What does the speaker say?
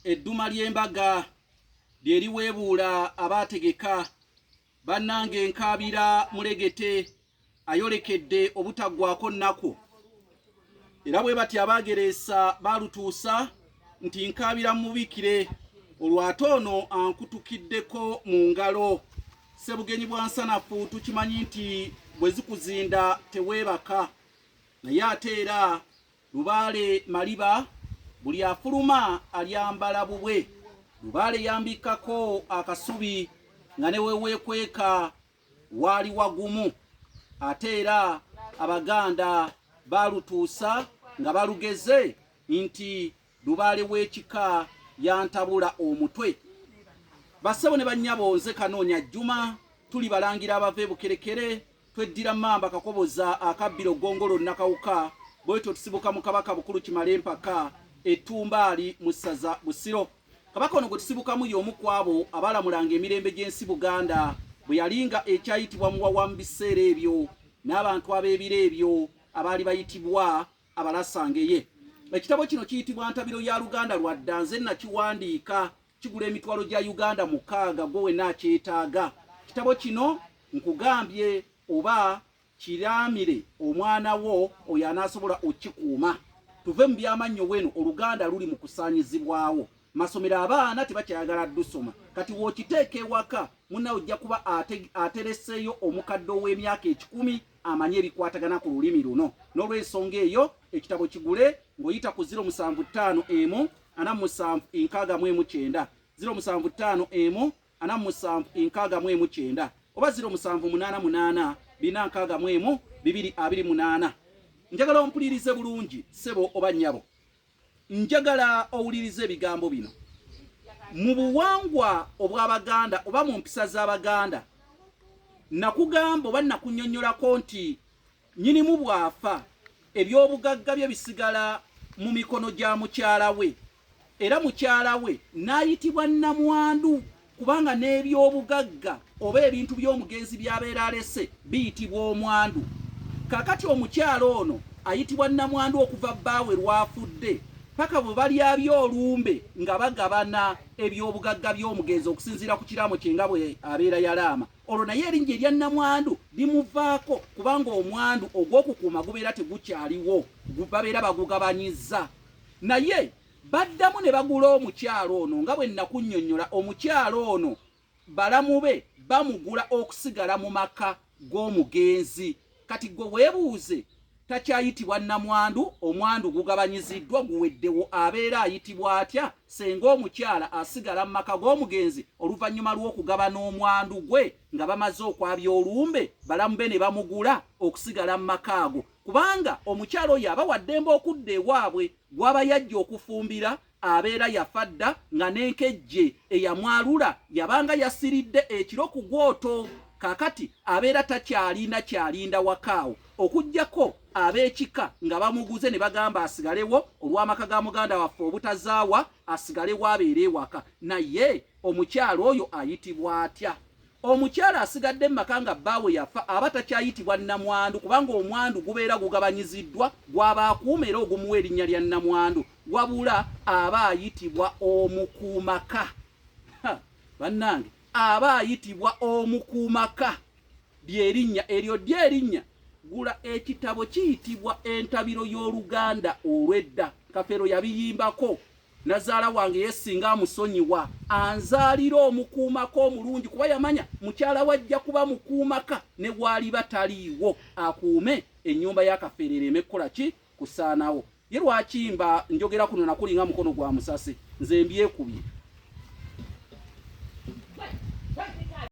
Edduma ly'embaga lyeriweebuula abategeka bannange enkaabira mulegete ayolekedde obutaggwako nnaku era bwe bati abagereesa balutuusa nti nkaabira mubikire olwate ono ankutukiddeko mu ngalo. Ssebugenyi bwa nsanafu tukimanyi nti bwe zikuzinda teweebaka, naye ate era Lubaale maliba buli afuluma alyambala bubwe. Lubaale yambikako akasubi nga ne weweekweka waali wagumu. Ate era Abaganda balutuusa nga balugeze nti Lubaale w'ekika yantabula omutwe. Bassebo ne bannyabo nze Kanoonya Juma tuli balangira abava Bukerekere tweddira Mamba Kakoboza akabbiro Gongolo Nakawuka bwetyo tusibuka mu Kabaka Bukulu Kimale Empaka Ettumbaali mu ssaza Busiro. Kabaka ono gwe tusibukamu y'omu ku abo abaalamulanga emirembe gy'ensi Buganda bwe yalinga ekyayitibwa muwawa mu biseera ebyo n'abantu ab'ebiro ebyo abaali bayitibwa abalasangeye. Ekitabo kino kiyitibwa Ntabiro ya Luganda lwadda nze nakiwandiika kigula emitwalo gya Uganda 6 gwe wenna akyetaaga. Kitabo kino nkugambye oba kiramire omwana wo oyo anaasobola okikuuma. Tuve mu byamannyo weno Oluganda luli mu kusaanyizibwawo. Masomero abaana tebakyayagala ddusoma. Kati w'okiteeka ewaka munna ojja kuba atereseeyo omukadde ow'emyaka 10 amanye ebikwatagana ku lulimi luno. N'olw'ensonga eyo ekitabo kigule ng'oyita ku 075 47 075 47 oba 078 461 228. Njagala ompulirize bulungi ssebo oba nnyabo. Njagala owulirize ebigambo bino. Mu buwangwa obw'Abaganda oba mu mpisa z'Abaganda nakugamba oba nakunnyonnyolako nti nnyinimu bw'afa ebyobugagga bye bisigala mu mikono gya mukyala we, era mukyala we n'ayitibwa nnamwandu kubanga n'ebyobugagga oba ebintu by'omugenzi by'abeera alese biyitibwa omwandu. Kakati omukyala ono ayitibwa nnamwandu okuva bbaawe lwafudde paka bwe balyabya olumbe nga bagabana ebyobugagga by'omugenzi okusinziira ku kiraamo kye nga bwe abeera yalaama. Olwo naye erinnya erya nnamwandu limuvaako kubanga omwandu ogw'okukuuma gubeera tegukyaliwo, babeera bagugabanyizza. Naye baddamu ne bagula omukyala ono nga bwe nakunnyonnyola. Omukyala ono balamu be bamugula okusigala mu maka g'omugenzi. Kati gwe weebuuze takyayitibwa nnamwandu, omwandu gugabanyiziddwa guweddewo, abeera ayitibwa atya senga omukyala asigala mu maka g'omugenzi oluvannyuma lw'okugabana omwandu gwe nga bamaze okwabya olumbe balamu be ne bamugula okusigala mu maka ago. Kubanga omukyala oyo aba waddembe okudda ewaabwe gw'aba yajja okufumbira abeera yafa dda nga n'enkejje eyamwalula yabanga yasiridde ekiro ku gwoto. Kakati abeera kyalinda wakaawo okuggyako ab'ekika nga bamuguze ne bagamba asigalewo olw'amaka ga muganda waffe obutazaawa asigalewo abeere ewaka. Naye omukyala oyo ayitibwa atya? Omukyala asigadde mu maka nga bbaawe yafa aba takyayitibwa nnamwandu kubanga omwandu gubeera gugabanyiziddwa gw'aba akuuma era ogumuwa erinnya lya nnamwandu, wabula aba ayitibwa omukuumaka. Bannange aba ayitibwa omukuumaka lyerinnya eryo lyerinnya. Gula ekitabo kiyitibwa Entabiro y'Oluganda olw'edda. Kafeero yabiyimbako. Nazaala wange yesinga amusonyiwa anzaalira omukuumaka omulungi kuba yamanya mukyala wajja kuba mukuumaka ne bw'aliba taliiwo akuume ennyumba ya Kafeero ereme kukola ki kusaanawo. Ye lwaki mba njogera kuno nakulinga mukono gwa musase nze mbyekubye.